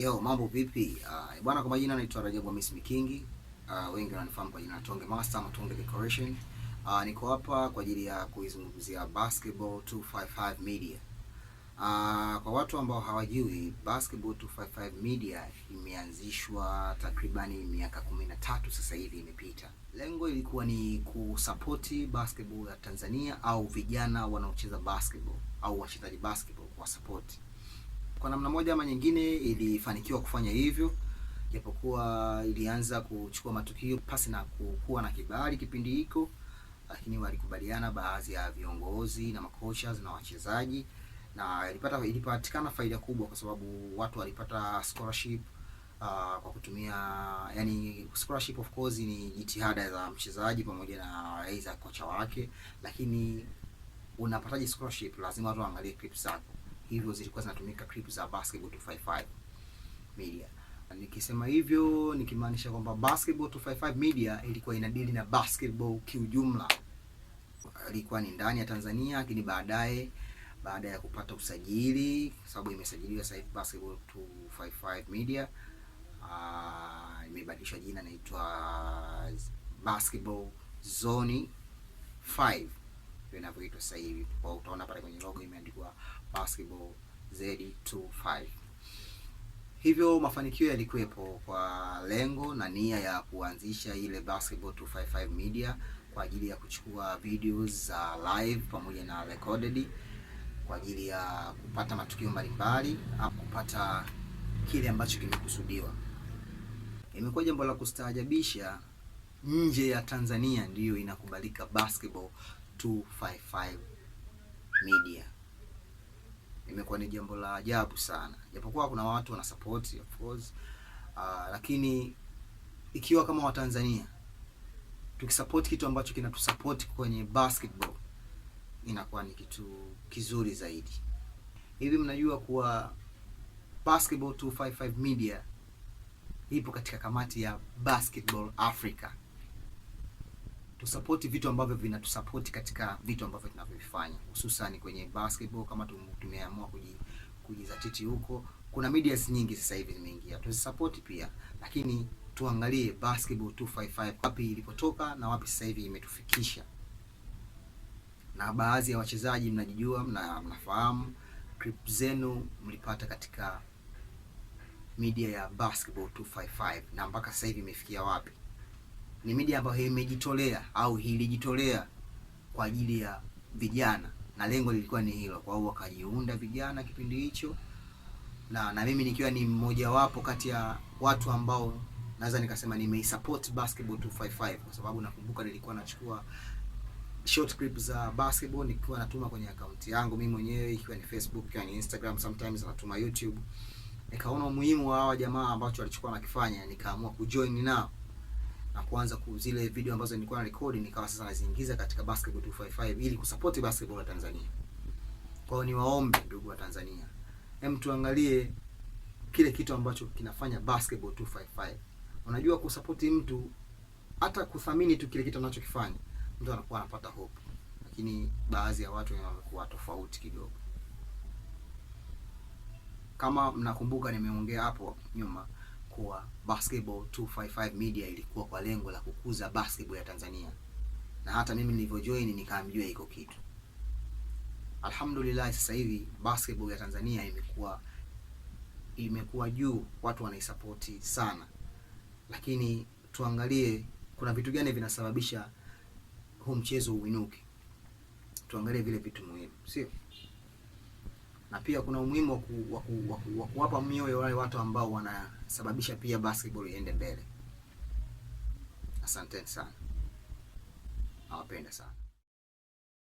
Yo, mambo vipi? Bwana, kwa majina naitwa Rajabu Hamisi Mikingi. Wengi wananifahamu kwa jina la Tonge Master ama Tonge Decoration. Niko hapa kwa ajili ya kuizungumzia Basketball 255 Media. Kwa watu ambao hawajui, Basketball 255 Media imeanzishwa takribani miaka 13 sasa hivi imepita. Lengo ilikuwa ni kusapoti basketball ya Tanzania au vijana wanaocheza basketball au wachezaji basketball kwa support. Kwa namna moja ama nyingine ilifanikiwa kufanya hivyo, japokuwa ilianza kuchukua matukio pasi na kuwa na kibali kipindi hiko, lakini walikubaliana baadhi ya viongozi na makochas na wachezaji, na ilipatikana faida kubwa kwa sababu watu walipata scholarship kwa kutumia, yani scholarship of course ni jitihada za mchezaji pamoja na aidha kocha wake, lakini unapataje scholarship? Lazima watu waangalie clips zako. Hivyo zilikuwa zinatumika clips za Basketball 255 Media. Nikisema hivyo nikimaanisha kwamba Basketball 255 Media ilikuwa inadili na basketball kiujumla. Ilikuwa ni ndani ya Tanzania, lakini baada ya kupata usajili, sababu imesajiliwa sasa hivi Basketball 255 Media, imebadilishwa jina, inaitwa Basketball Zone 5 inavyoitwa sasa hivi. Kwa utaona pale kwenye logo imeandikwa Basketball Z25. Hivyo mafanikio yalikuwepo kwa lengo na nia ya kuanzisha ile Basketball 255 Media kwa ajili ya kuchukua videos za live pamoja na recorded kwa ajili ya kupata matukio mbalimbali au kupata kile ambacho kimekusudiwa. Imekuwa jambo la kustaajabisha, nje ya Tanzania ndiyo inakubalika Basketball 255 Media. Imekuwa ni jambo la ajabu sana, japokuwa kuna watu wana support of course, lakini ikiwa kama Watanzania tukisupport kitu ambacho kinatusupport kwenye basketball, inakuwa ni kitu kizuri zaidi. Hivi mnajua kuwa Basketball 255 Media ipo katika kamati ya Basketball Africa. Tusupport vitu ambavyo vinatusupport katika vitu ambavyo tunavyofanya, hususan kwenye basketball. Kama tumeamua kujizatiti huko, kuna medias nyingi sasa hivi zimeingia, tuzisupport pia, lakini tuangalie Basketball 255 wapi ilipotoka na wapi sasa hivi imetufikisha. Na baadhi ya wachezaji mnajijua, mnafahamu clip zenu mlipata katika media ya Basketball 255, na mpaka sasa hivi imefikia wapi? Ni media ambayo imejitolea au ilijitolea kwa ajili ya vijana, na lengo lilikuwa ni hilo. Kwa hiyo wakajiunda vijana kipindi hicho, na mimi nikiwa ni mmoja wapo kati ya watu ambao naweza nikasema nimeisupport Basketball 255, kwa sababu nakumbuka nilikuwa nachukua short clips za basketball nikiwa natuma kwenye account yangu mimi mwenyewe, ikiwa ni Facebook, ikiwa ni Instagram, sometimes natuma YouTube. Nikaona umuhimu wa hawa jamaa ambacho walichukua nakifanya, nikaamua kujoin nao na kuanza zile video ambazo nilikuwa na record nikawa sasa naziingiza katika Basketball 255 ili kusupport basketball ya Tanzania. Kwa hiyo niwaombe ndugu wa Tanzania, tuangalie kile kitu ambacho kinafanya Basketball 255. Unajua kusupport mtu, hata kuthamini tu kile kitu anachokifanya, mtu anakuwa anapata hope, lakini baadhi ya watu wanakuwa tofauti kidogo. Kama mnakumbuka nimeongea hapo nyuma kuwa Basketball 255 Media ilikuwa kwa lengo la kukuza basketball ya Tanzania, na hata mimi nilivyojoin nikaambiwa iko kitu. Alhamdulillah, sasa hivi basketball ya Tanzania imekuwa juu, watu wanaisupport sana, lakini tuangalie kuna vitu gani vinasababisha huu mchezo uinuke. Tuangalie vile vitu muhimu, sio? Na pia kuna umuhimu wa kuwapa mioyo wale watu ambao wanasababisha pia basketball iende mbele. Asante sana. Nawapenda sana.